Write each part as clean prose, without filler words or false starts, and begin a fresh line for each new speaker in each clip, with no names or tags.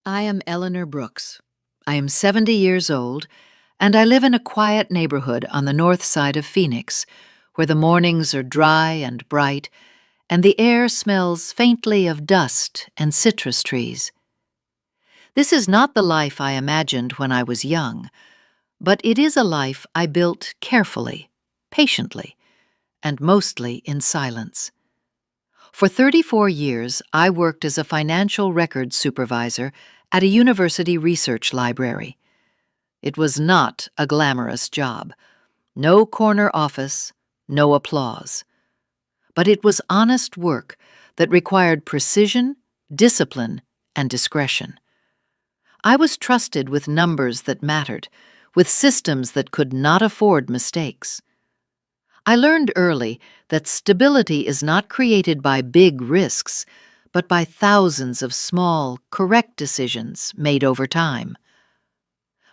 I am Eleanor Brooks. I am 70 years old, and I live in a quiet neighborhood on the north side of Phoenix, where the mornings are dry and bright, and the air smells faintly of dust and citrus trees. This is not the life I imagined when I was young, but it is a life I built carefully, patiently, and mostly in silence. For 34 years, I worked as a financial records supervisor at a university research library. It was not a glamorous job. No corner office, no applause. But it was honest work that required precision, discipline, and discretion. I was trusted with numbers that mattered, with systems that could not afford mistakes. I learned early that stability is not created by big risks, but by thousands of small, correct decisions made over time.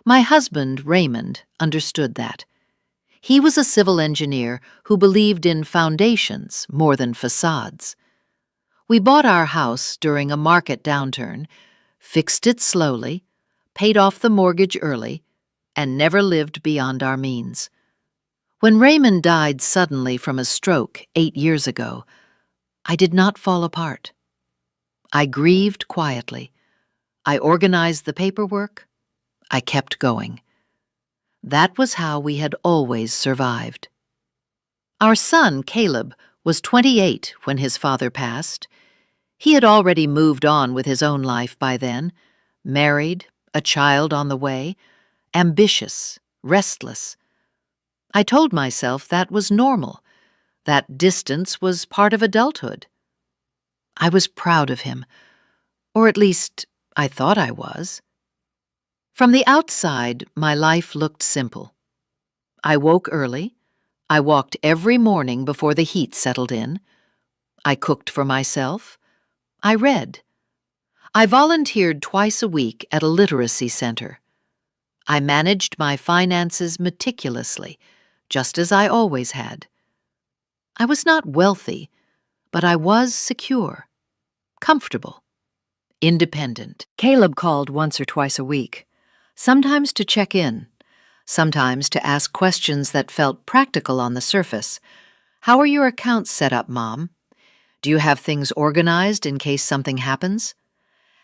My husband, Raymond, understood that. He was a civil engineer who believed in foundations more than facades. We bought our house during a market downturn, fixed it slowly, paid off the mortgage early, and never lived beyond our means. When Raymond died suddenly from a stroke 8 years ago, I did not fall apart. I grieved quietly. I organized the paperwork. I kept going. That was how we had always survived. Our son, Caleb, was 28 when his father passed. He had already moved on with his own life by then, married, a child on the way, ambitious, restless. I told myself that was normal, that distance was part of adulthood. I was proud of him, or at least I thought I was. From the outside, my life looked simple. I woke early. I walked every morning before the heat settled in. I cooked for myself. I read. I volunteered twice a week at a literacy center. I managed my finances meticulously, just as I always had. I was not wealthy, but I was secure, comfortable, independent. Caleb called once or twice a week, sometimes to check in, sometimes to ask questions that felt practical on the surface. How are your accounts set up, Mom? Do you have things organized in case something happens?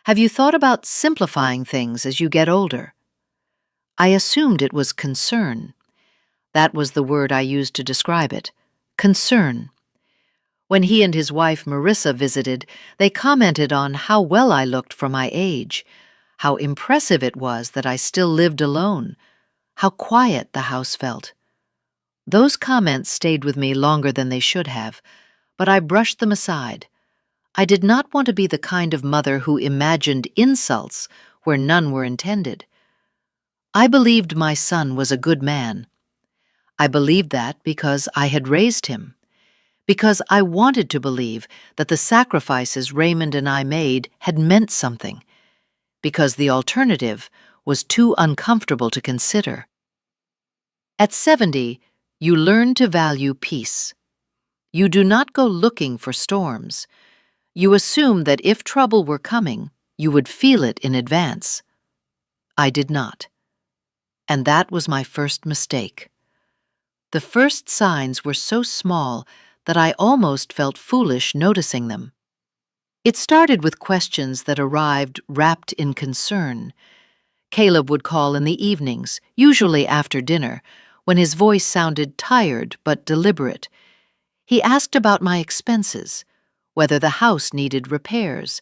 Have you thought about simplifying things as you get older? I assumed it was concern. That was the word I used to describe it, concern. When he and his wife Marissa visited, they commented on how well I looked for my age, how impressive it was that I still lived alone, how quiet the house felt. Those comments stayed with me longer than they should have, but I brushed them aside. I did not want to be the kind of mother who imagined insults where none were intended. I believed my son was a good man. I believed that because I had raised him, because I wanted to believe that the sacrifices Raymond and I made had meant something, because the alternative was too uncomfortable to consider. At 70, you learn to value peace. You do not go looking for storms. You assume that if trouble were coming, you would feel it in advance. I did not. And that was my first mistake. The first signs were so small that I almost felt foolish noticing them. It started with questions that arrived wrapped in concern. Caleb would call in the evenings, usually after dinner, when his voice sounded tired but deliberate. He asked about my expenses, whether the house needed repairs,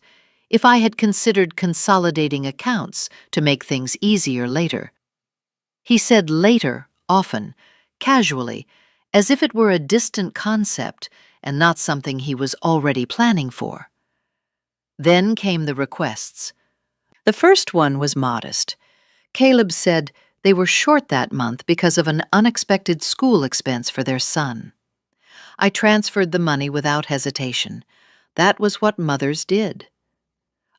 if I had considered consolidating accounts to make things easier later. He said later, often, casually, as if it were a distant concept and not something he was already planning for. Then came the requests. The first one was modest. Caleb said they were short that month because of an unexpected school expense for their son. I transferred the money without hesitation. That was what mothers did.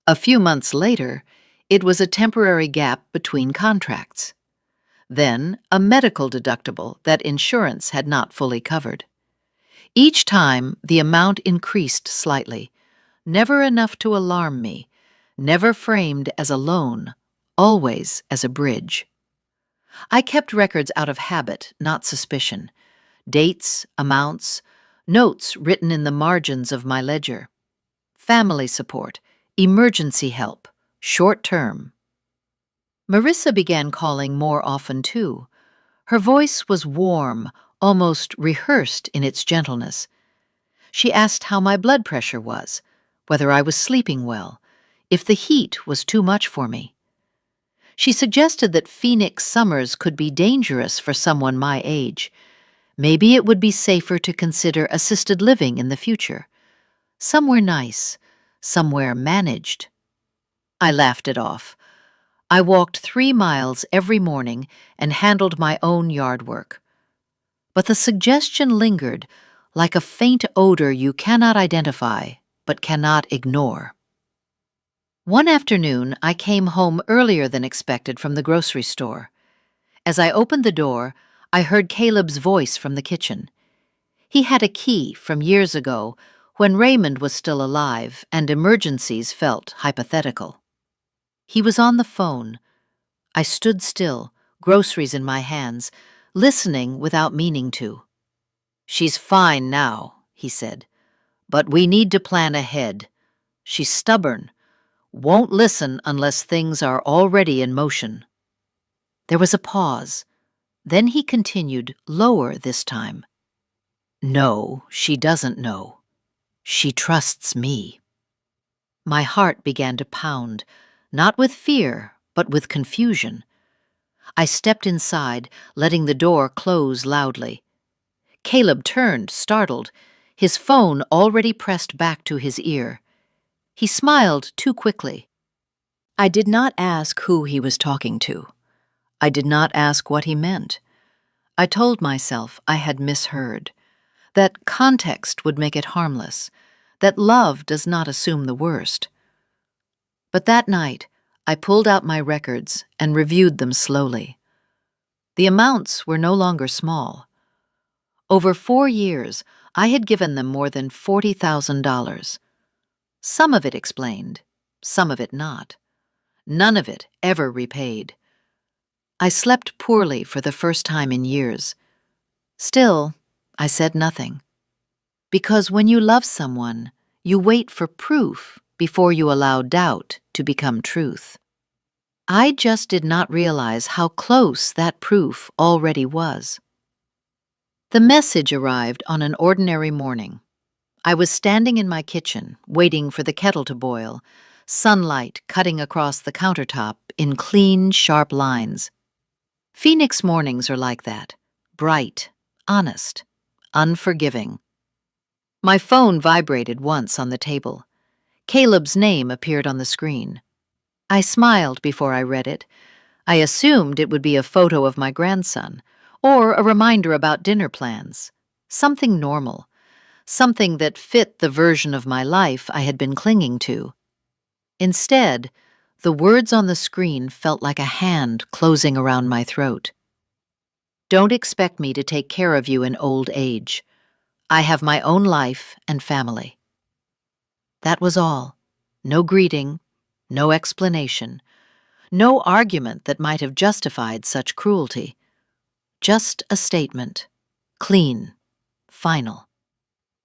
A few months later, it was a temporary gap between contracts. Then, a medical deductible that insurance had not fully covered. Each time, the amount increased slightly, never enough to alarm me, never framed as a loan, always as a bridge. I kept records out of habit, not suspicion. Dates, amounts, notes written in the margins of my ledger. Family support, emergency help, short term. Marissa began calling more often too. Her voice was warm, almost rehearsed in its gentleness. She asked how my blood pressure was, whether I was sleeping well, if the heat was too much for me. She suggested that Phoenix summers could be dangerous for someone my age. Maybe it would be safer to consider assisted living in the future. Somewhere nice, somewhere managed. I laughed it off. I walked 3 miles every morning and handled my own yard work. But the suggestion lingered, like a faint odor you cannot identify, but cannot ignore. One afternoon, I came home earlier than expected from the grocery store. As I opened the door, I heard Caleb's voice from the kitchen. He had a key from years ago, when Raymond was still alive and emergencies felt hypothetical. He was on the phone. I stood still, groceries in my hands, listening without meaning to. "She's fine now," he said, "but we need to plan ahead. She's stubborn, won't listen unless things are already in motion." There was a pause. Then he continued, lower this time. "No, she doesn't know. She trusts me." My heart began to pound, not with fear, but with confusion. I stepped inside, letting the door close loudly. Caleb turned, startled, his phone already pressed back to his ear. He smiled too quickly. I did not ask who he was talking to. I did not ask what he meant. I told myself I had misheard, that context would make it harmless, that love does not assume the worst. But that night, I pulled out my records and reviewed them slowly. The amounts were no longer small. Over 4 years, I had given them more than $40,000. Some of it explained, some of it not. None of it ever repaid. I slept poorly for the first time in years. Still, I said nothing. Because when you love someone, you wait for proof before you allow doubt to become truth. I just did not realize how close that proof already was. The message arrived on an ordinary morning. I was standing in my kitchen, waiting for the kettle to boil, sunlight cutting across the countertop in clean, sharp lines. Phoenix mornings are like that, bright, honest, unforgiving. My phone vibrated once on the table. Caleb's name appeared on the screen. I smiled before I read it. I assumed it would be a photo of my grandson, or a reminder about dinner plans. Something normal, something that fit the version of my life I had been clinging to. Instead, the words on the screen felt like a hand closing around my throat. "Don't expect me to take care of you in old age. I have my own life and family." That was all. No greeting, no explanation, no argument that might have justified such cruelty. Just a statement, clean, final.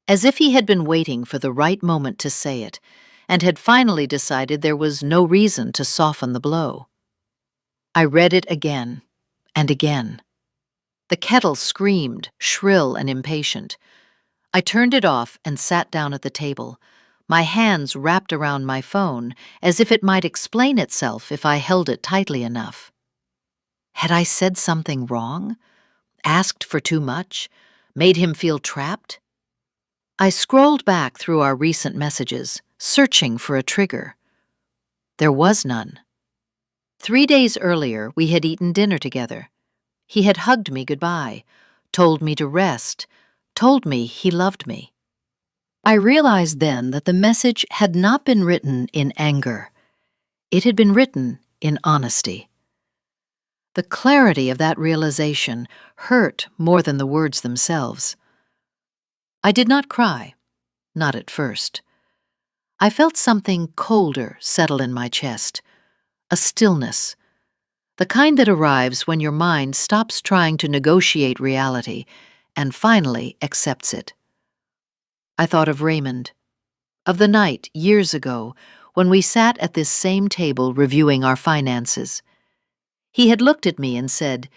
As if he had been waiting for the right moment to say it, and had finally decided there was no reason to soften the blow. I read it again and again. The kettle screamed, shrill and impatient. I turned it off and sat down at the table, my hands wrapped around my phone as if it might explain itself if I held it tightly enough. Had I said something wrong? Asked for too much? Made him feel trapped? I scrolled back through our recent messages, searching for a trigger. There was none. 3 days earlier, we had eaten dinner together. He had hugged me goodbye, told me to rest, told me he loved me. I realized then that the message had not been written in anger. It had been written in honesty. The clarity of that realization hurt more than the words themselves. I did not cry, not at first. I felt something colder settle in my chest, a stillness, the kind that arrives when your mind stops trying to negotiate reality and finally accepts it. I thought of Raymond, of the night years ago when we sat at this same table reviewing our finances. He had looked at me and said,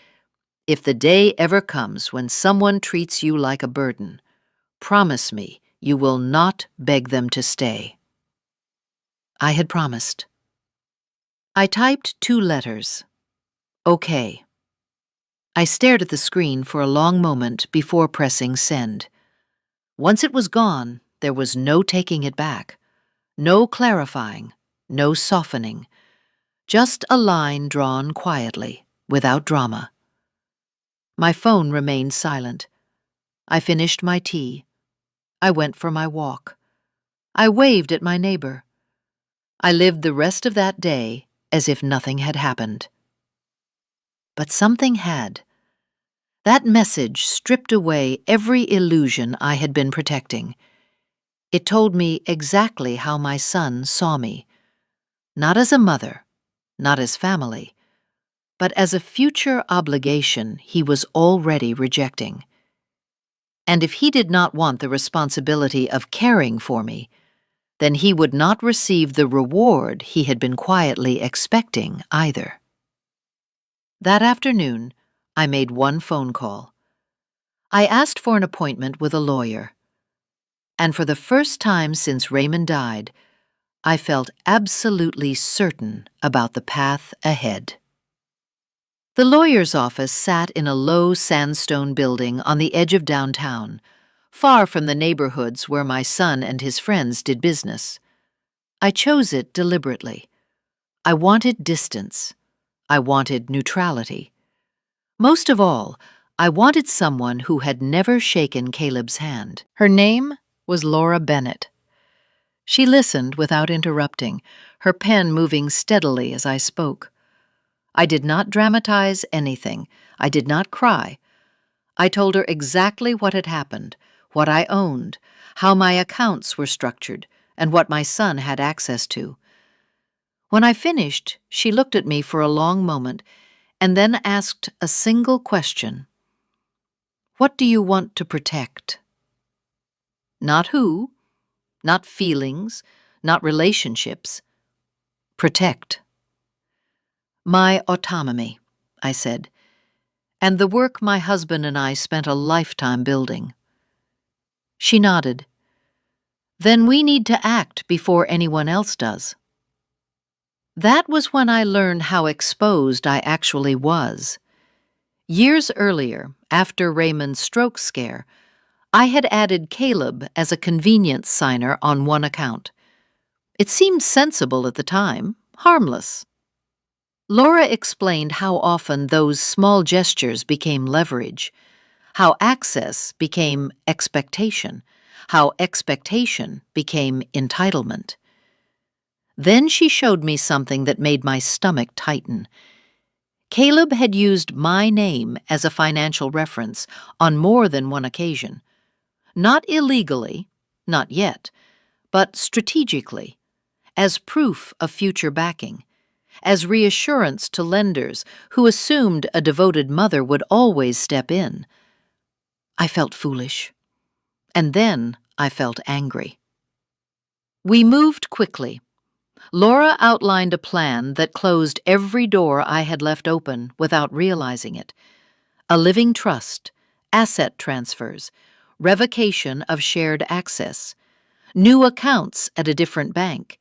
"If the day ever comes when someone treats you like a burden, promise me you will not beg them to stay." I had promised. I typed 2 letters. Okay. I stared at the screen for a long moment before pressing send. Once it was gone, there was no taking it back, no clarifying, no softening, just a line drawn quietly, without drama. My phone remained silent. I finished my tea. I went for my walk. I waved at my neighbor. I lived the rest of that day as if nothing had happened. But something had. That message stripped away every illusion I had been protecting. It told me exactly how my son saw me. Not as a mother, not as family, but as a future obligation he was already rejecting. And if he did not want the responsibility of caring for me, then he would not receive the reward he had been quietly expecting either. That afternoon, I made one phone call. I asked for an appointment with a lawyer. And for the first time since Raymond died, I felt absolutely certain about the path ahead. The lawyer's office sat in a low sandstone building on the edge of downtown, far from the neighborhoods where my son and his friends did business. I chose it deliberately. I wanted distance. I wanted neutrality. Most of all, I wanted someone who had never shaken Caleb's hand. Her name was Laura Bennett. She listened without interrupting, her pen moving steadily as I spoke. I did not dramatize anything. I did not cry. I told her exactly what had happened, what I owned, how my accounts were structured, and what my son had access to. When I finished, she looked at me for a long moment and then asked a single question. "What do you want to protect?" Not who, not feelings, not relationships. Protect. My autonomy, I said, and the work my husband and I spent a lifetime building. She nodded. Then we need to act before anyone else does. That was when I learned how exposed I actually was. Years earlier, after Raymond's stroke scare, I had added Caleb as a convenience signer on one account. It seemed sensible at the time, harmless. Laura explained how often those small gestures became leverage, how access became expectation, how expectation became entitlement. Then she showed me something that made my stomach tighten. Caleb had used my name as a financial reference on more than one occasion. Not illegally, not yet, but strategically, as proof of future backing, as reassurance to lenders who assumed a devoted mother would always step in. I felt foolish. And then I felt angry. We moved quickly. Laura outlined a plan that closed every door I had left open without realizing it. A living trust, asset transfers, revocation of shared access, new accounts at a different bank,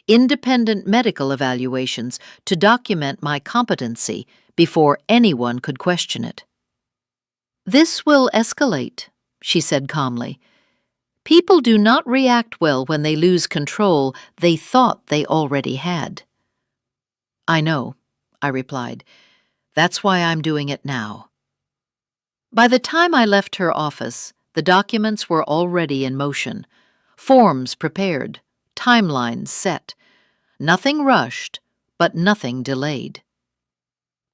independent medical evaluations to document my competency before anyone could question it. "This will escalate," she said calmly. "People do not react well when they lose control they thought they already had." "I know," I replied. "That's why I'm doing it now." By the time I left her office, the documents were already in motion. Forms prepared, timelines set. Nothing rushed, but nothing delayed.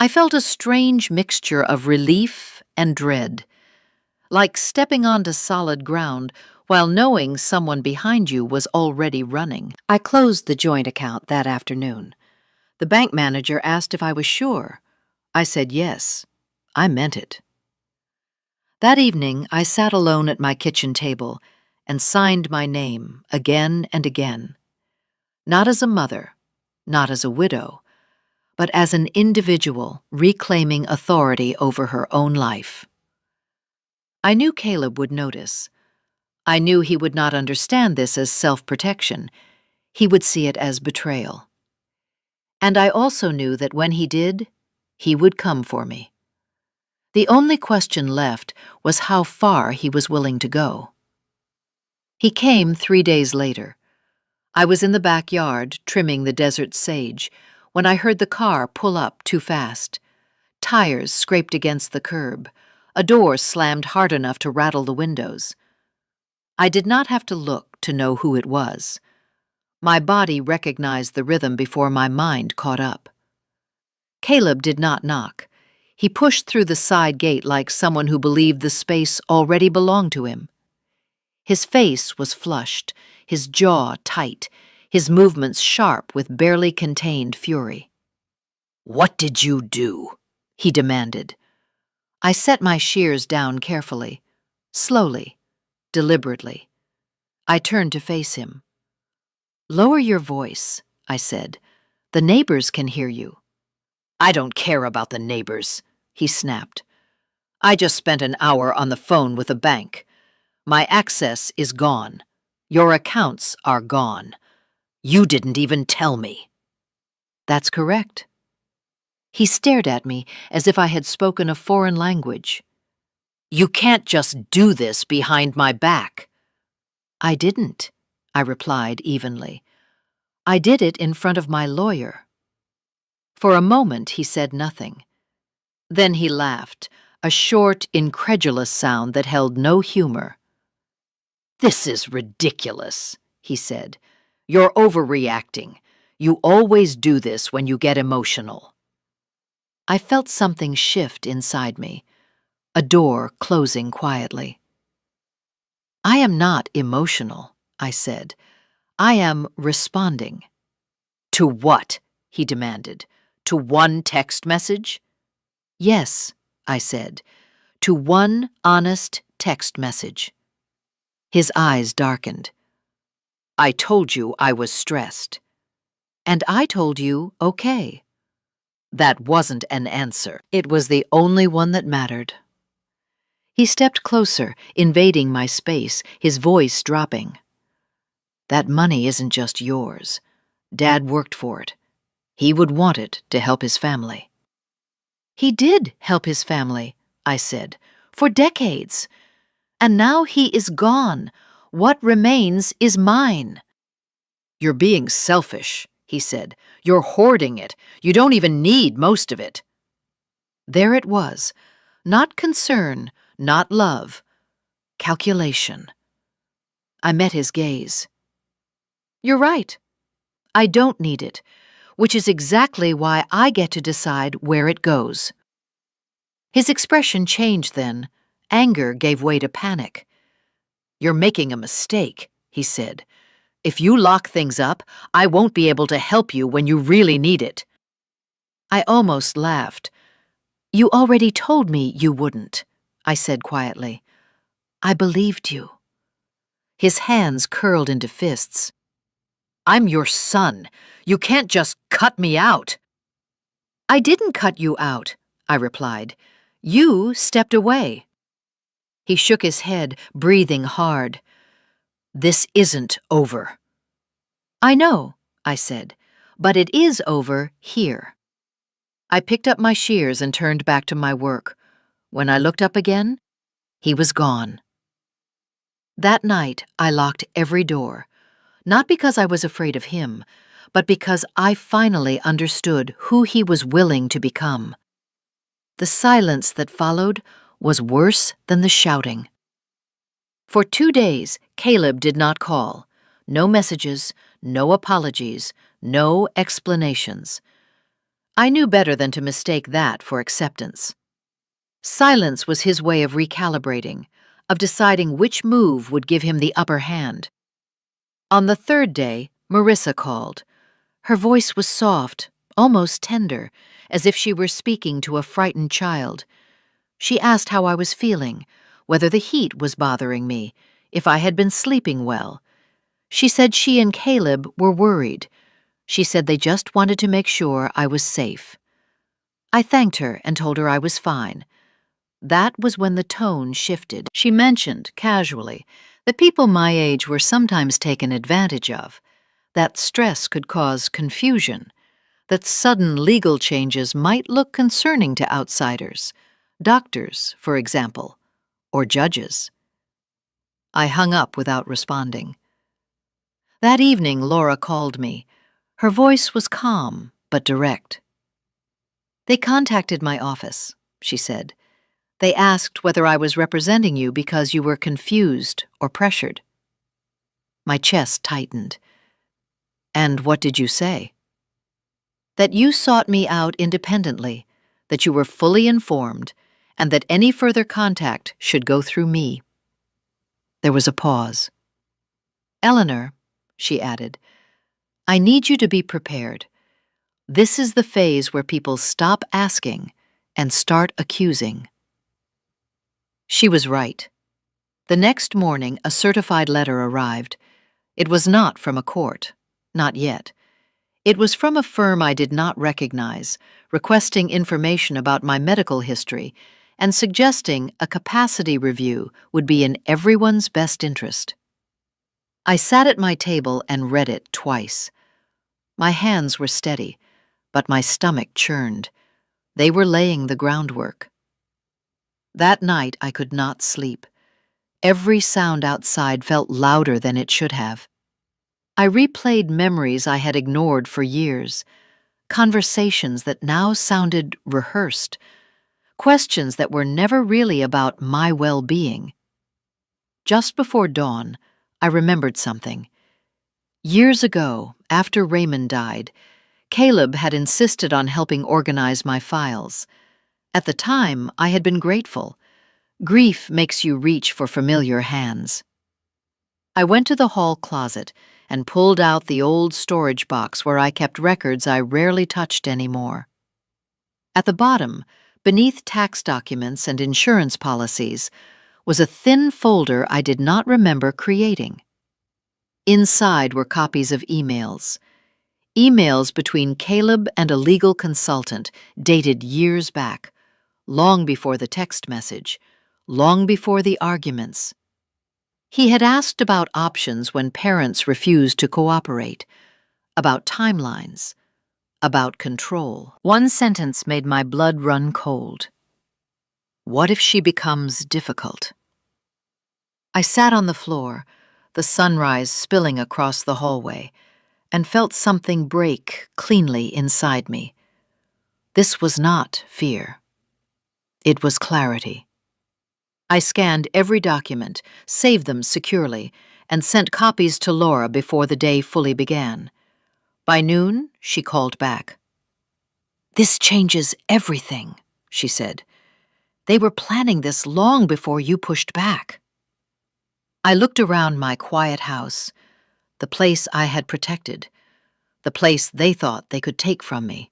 I felt a strange mixture of relief and dread. Like stepping onto solid ground while knowing someone behind you was already running. I closed the joint account that afternoon. The bank manager asked if I was sure. I said yes. I meant it. That evening, I sat alone at my kitchen table and signed my name again and again. Not as a mother, not as a widow, but as an individual reclaiming authority over her own life. I knew Caleb would notice. I knew he would not understand this as self-protection. He would see it as betrayal. And I also knew that when he did, he would come for me. The only question left was how far he was willing to go. He came 3 days later. I was in the backyard trimming the desert sage when I heard the car pull up too fast. Tires scraped against the curb. A door slammed hard enough to rattle the windows. I did not have to look to know who it was. My body recognized the rhythm before my mind caught up. Caleb did not knock. He pushed through the side gate like someone who believed the space already belonged to him. His face was flushed, his jaw tight, his movements sharp with barely contained fury. "What did you do?" he demanded. I set my shears down carefully, slowly, deliberately. I turned to face him. "Lower your voice," I said. "The neighbors can hear you." "I don't care about the neighbors," he snapped. "I just spent an hour on the phone with a bank. My access is gone. Your accounts are gone. You didn't even tell me." "That's correct." He stared at me as if I had spoken a foreign language. "You can't just do this behind my back." "I didn't," I replied evenly. "I did it in front of my lawyer." For a moment he said nothing. Then he laughed, a short, incredulous sound that held no humor. "This is ridiculous," he said. "You're overreacting. You always do this when you get emotional." I felt something shift inside me, a door closing quietly. "I am not emotional," I said. "I am responding." "To what?" he demanded. "To one text message?" "Yes," I said. "To one honest text message." His eyes darkened. "I told you I was stressed." "And I told you, okay." That wasn't an answer. It was the only one that mattered. He stepped closer, invading my space, his voice dropping. "That money isn't just yours. Dad worked for it. He would want it to help his family." "He did help his family," I said, "for decades. And now he is gone. What remains is mine." "You're being selfish," he said. "You're hoarding it. You don't even need most of it." There it was. Not concern, not love. Calculation. I met his gaze. "You're right. I don't need it, which is exactly why I get to decide where it goes." His expression changed then. Anger gave way to panic. "You're making a mistake," he said. "If you lock things up, I won't be able to help you when you really need it." I almost laughed. "You already told me you wouldn't," I said quietly. "I believed you." His hands curled into fists. "I'm your son. You can't just cut me out." "I didn't cut you out," I replied. "You stepped away." He shook his head, breathing hard. "This isn't over." "I know," I said, "but it is over here." I picked up my shears and turned back to my work. When I looked up again, he was gone. That night, I locked every door, not because I was afraid of him, but because I finally understood who he was willing to become. The silence that followed was worse than the shouting. For 2 days, Caleb did not call. No messages, no apologies, no explanations. I knew better than to mistake that for acceptance. Silence was his way of recalibrating, of deciding which move would give him the upper hand. On the third day, Marissa called. Her voice was soft, almost tender, as if she were speaking to a frightened child. She asked how I was feeling, whether the heat was bothering me, if I had been sleeping well. She said she and Caleb were worried. She said they just wanted to make sure I was safe. I thanked her and told her I was fine. That was when the tone shifted. She mentioned, casually, that people my age were sometimes taken advantage of, that stress could cause confusion, that sudden legal changes might look concerning to outsiders, doctors, for example, or judges. I hung up without responding. That evening, Laura called me. Her voice was calm, but direct. They contacted my office, she said. They asked whether I was representing you because you were confused or pressured. My chest tightened. And what did you say? That you sought me out independently, that you were fully informed, and that any further contact should go through me. There was a pause. Eleanor, she added, I need you to be prepared. This is the phase where people stop asking and start accusing. She was right. The next morning, a certified letter arrived. It was not from a court, not yet. It was from a firm I did not recognize, requesting information about my medical history and suggesting a capacity review would be in everyone's best interest. I sat at my table and read it twice. My hands were steady, but my stomach churned. They were laying the groundwork. That night I could not sleep. Every sound outside felt louder than it should have. I replayed memories I had ignored for years, conversations that now sounded rehearsed, questions that were never really about my well-being. Just before dawn, I remembered something. Years ago, after Raymond died, Caleb had insisted on helping organize my files. At the time, I had been grateful. Grief makes you reach for familiar hands. I went to the hall closet and pulled out the old storage box where I kept records I rarely touched anymore. At the bottom, beneath tax documents and insurance policies, was a thin folder I did not remember creating. Inside were copies of emails. Emails between Caleb and a legal consultant dated years back, long before the text message, long before the arguments. He had asked about options when parents refused to cooperate, about timelines, about control. One sentence made my blood run cold. What if she becomes difficult? I sat on the floor, the sunrise spilling across the hallway, and felt something break cleanly inside me. This was not fear. It was clarity. I scanned every document, saved them securely, and sent copies to Laura before the day fully began. By noon, she called back. "This changes everything," she said. "They were planning this long before you pushed back." I looked around my quiet house, the place I had protected, the place they thought they could take from me.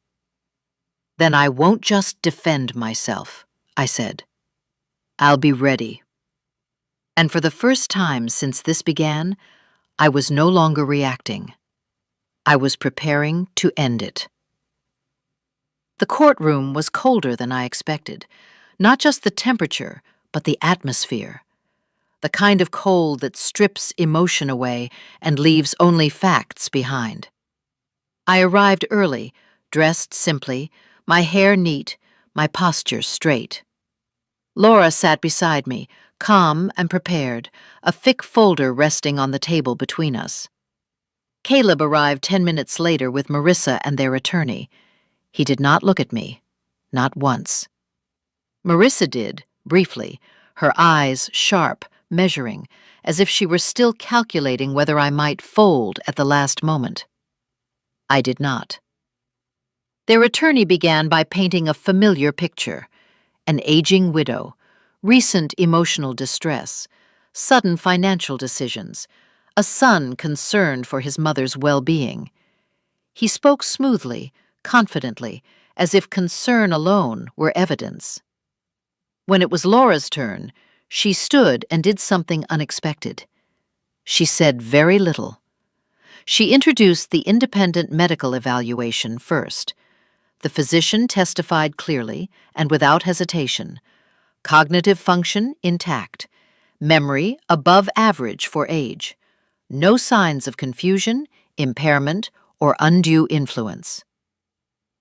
"Then I won't just defend myself," I said. "I'll be ready." And for the first time since this began, I was no longer reacting. I was preparing to end it. The courtroom was colder than I expected, not just the temperature, but the atmosphere. The kind of cold that strips emotion away and leaves only facts behind. I arrived early, dressed simply, my hair neat, my posture straight. Laura sat beside me, calm and prepared, a thick folder resting on the table between us. Caleb arrived 10 minutes later with Marissa and their attorney. He did not look at me, not once. Marissa did, briefly, her eyes sharp, measuring, as if she were still calculating whether I might fold at the last moment. I did not. Their attorney began by painting a familiar picture, an aging widow, recent emotional distress, sudden financial decisions, a son concerned for his mother's well-being. He spoke smoothly, confidently, as if concern alone were evidence. When it was Laura's turn, she stood and did something unexpected. She said very little. She introduced the independent medical evaluation first. The physician testified clearly and without hesitation. Cognitive function intact. Memory above average for age. No signs of confusion, impairment, or undue influence.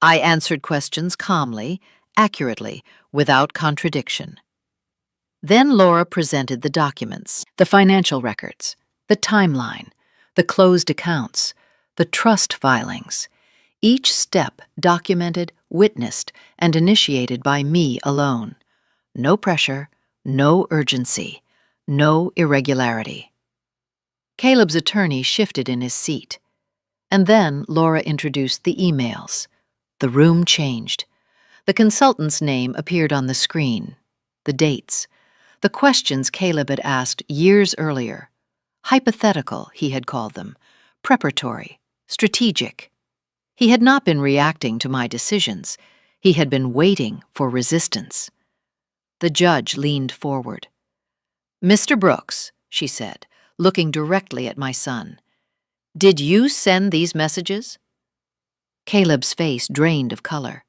I answered questions calmly, accurately, without contradiction. Then Laura presented the documents, the financial records, the timeline, the closed accounts, the trust filings, each step documented, witnessed, and initiated by me alone. No pressure, no urgency, no irregularity. Caleb's attorney shifted in his seat. And then Laura introduced the emails. The room changed. The consultant's name appeared on the screen. The dates. The questions Caleb had asked years earlier. Hypothetical, he had called them. Preparatory. Strategic. He had not been reacting to my decisions. He had been waiting for resistance. The judge leaned forward. "Mr. Brooks," she said, looking directly at my son, "did you send these messages?" Caleb's face drained of color.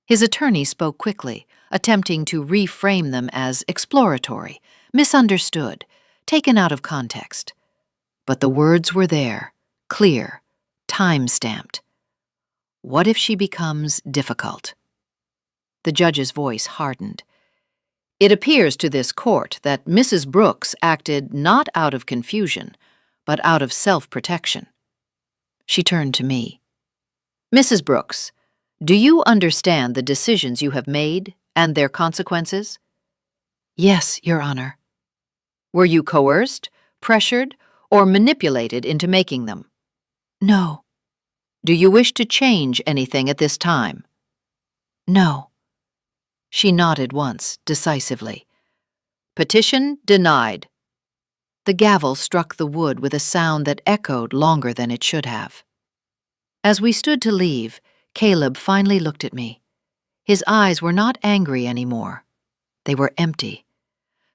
His attorney spoke quickly, attempting to reframe them as exploratory, misunderstood, taken out of context. But the words were there, clear, time-stamped. What if she becomes difficult? The judge's voice hardened. "It appears to this court that Mrs. Brooks acted not out of confusion, but out of self-protection." She turned to me. "Mrs. Brooks, do you understand the decisions you have made and their consequences?" "Yes, Your Honor." "Were you coerced, pressured, or manipulated into making them?" "No." "Do you wish to change anything at this time?" "No." She nodded once, decisively. "Petition denied." The gavel struck the wood with a sound that echoed longer than it should have. As we stood to leave, Caleb finally looked at me. His eyes were not angry anymore. They were empty.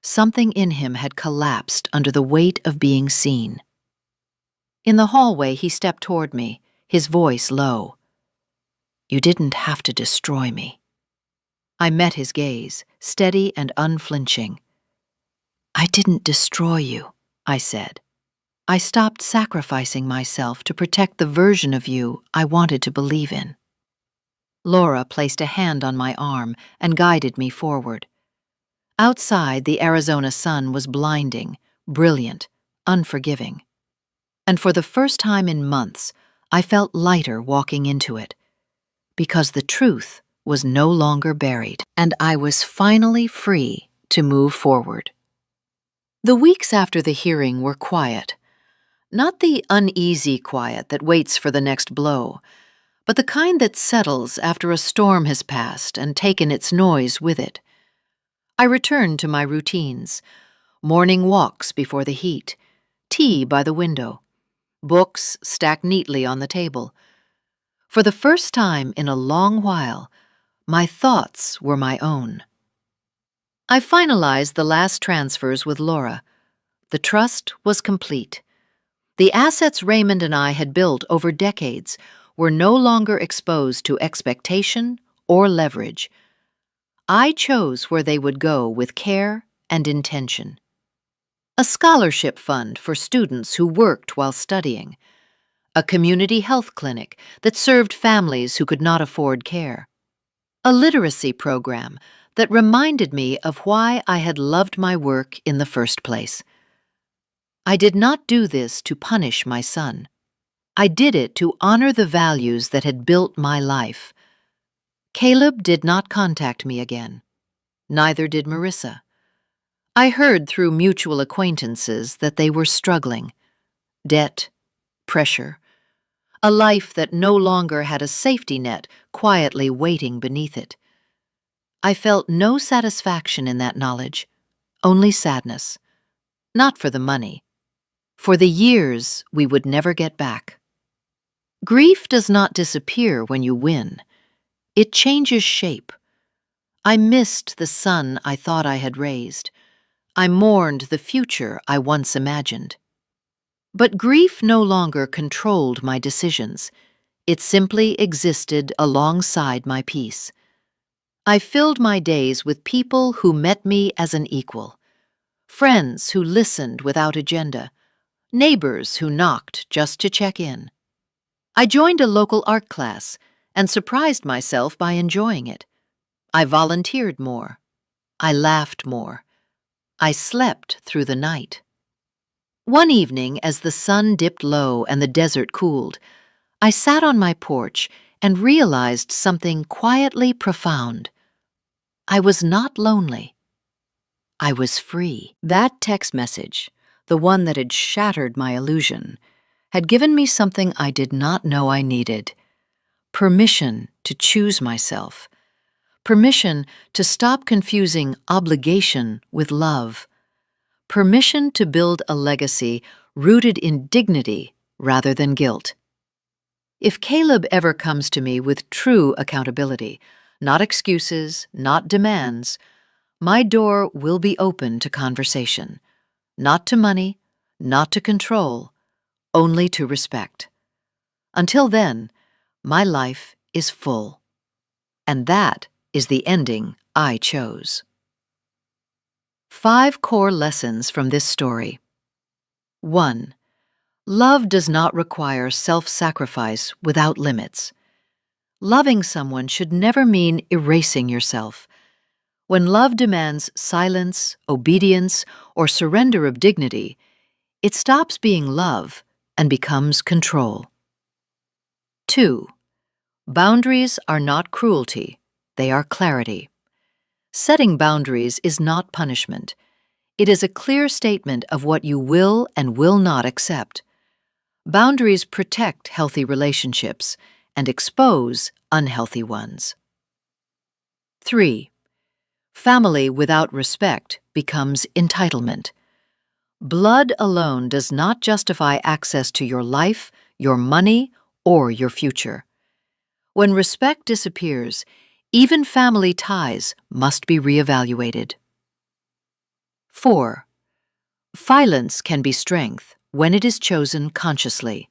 Something in him had collapsed under the weight of being seen. In the hallway, he stepped toward me, his voice low. "You didn't have to destroy me." I met his gaze, steady and unflinching. "I didn't destroy you," I said. "I stopped sacrificing myself to protect the version of you I wanted to believe in." Laura placed a hand on my arm and guided me forward. Outside, the Arizona sun was blinding, brilliant, unforgiving. And for the first time in months, I felt lighter walking into it, because the truth was no longer buried, and I was finally free to move forward. The weeks after the hearing were quiet. Not the uneasy quiet that waits for the next blow, but the kind that settles after a storm has passed and taken its noise with it. I returned to my routines: morning walks before the heat, tea by the window, books stacked neatly on the table. For the first time in a long while, my thoughts were my own. I finalized the last transfers with Laura. The trust was complete. The assets Raymond and I had built over decades were no longer exposed to expectation or leverage. I chose where they would go with care and intention. A scholarship fund for students who worked while studying. A community health clinic that served families who could not afford care. A literacy program that reminded me of why I had loved my work in the first place. I did not do this to punish my son. I did it to honor the values that had built my life. Caleb did not contact me again. Neither did Marissa. I heard through mutual acquaintances that they were struggling. Debt, pressure, a life that no longer had a safety net quietly waiting beneath it. I felt no satisfaction in that knowledge, only sadness. Not for the money, for the years we would never get back. Grief does not disappear when you win. It changes shape. I missed the son I thought I had raised. I mourned the future I once imagined. But grief no longer controlled my decisions. It simply existed alongside my peace. I filled my days with people who met me as an equal, friends who listened without agenda, neighbors who knocked just to check in. I joined a local art class and surprised myself by enjoying it. I volunteered more. I laughed more. I slept through the night. One evening, as the sun dipped low and the desert cooled, I sat on my porch and realized something quietly profound. I was not lonely. I was free. That text message, the one that had shattered my illusion, had given me something I did not know I needed: permission to choose myself, permission to stop confusing obligation with love, permission to build a legacy rooted in dignity rather than guilt. If Caleb ever comes to me with true accountability, not excuses, not demands, my door will be open to conversation, not to money, not to control, only to respect. Until then, my life is full. And that is the ending I chose. 5 core lessons from this story. 1. Love does not require self-sacrifice without limits. Loving someone should never mean erasing yourself. When love demands silence, obedience, or surrender of dignity, it stops being love and becomes control. 2. Boundaries are not cruelty, they are clarity. Setting boundaries is not punishment. It is a clear statement of what you will and will not accept. Boundaries protect healthy relationships and expose unhealthy ones. 3. Family without respect becomes entitlement. Blood alone does not justify access to your life, your money, or your future. When respect disappears, even family ties must be reevaluated. 4. Silence can be strength when it is chosen consciously.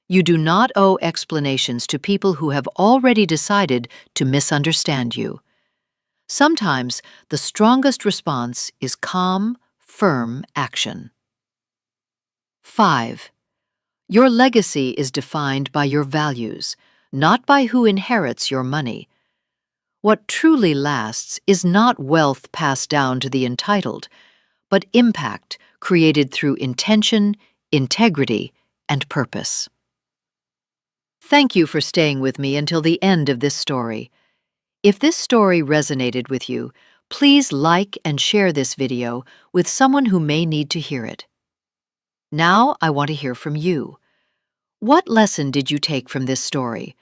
You do not owe explanations to people who have already decided to misunderstand you. Sometimes the strongest response is calm, firm action. 5. Your legacy is defined by your values, not by who inherits your money. What truly lasts is not wealth passed down to the entitled, but impact created through intention, integrity, and purpose. Thank you for staying with me until the end of this story. If this story resonated with you, please like and share this video with someone who may need to hear it. Now I want to hear from you. What lesson did you take from this story?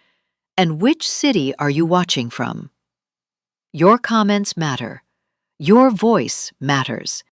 And which city are you watching from? Your comments matter. Your voice matters.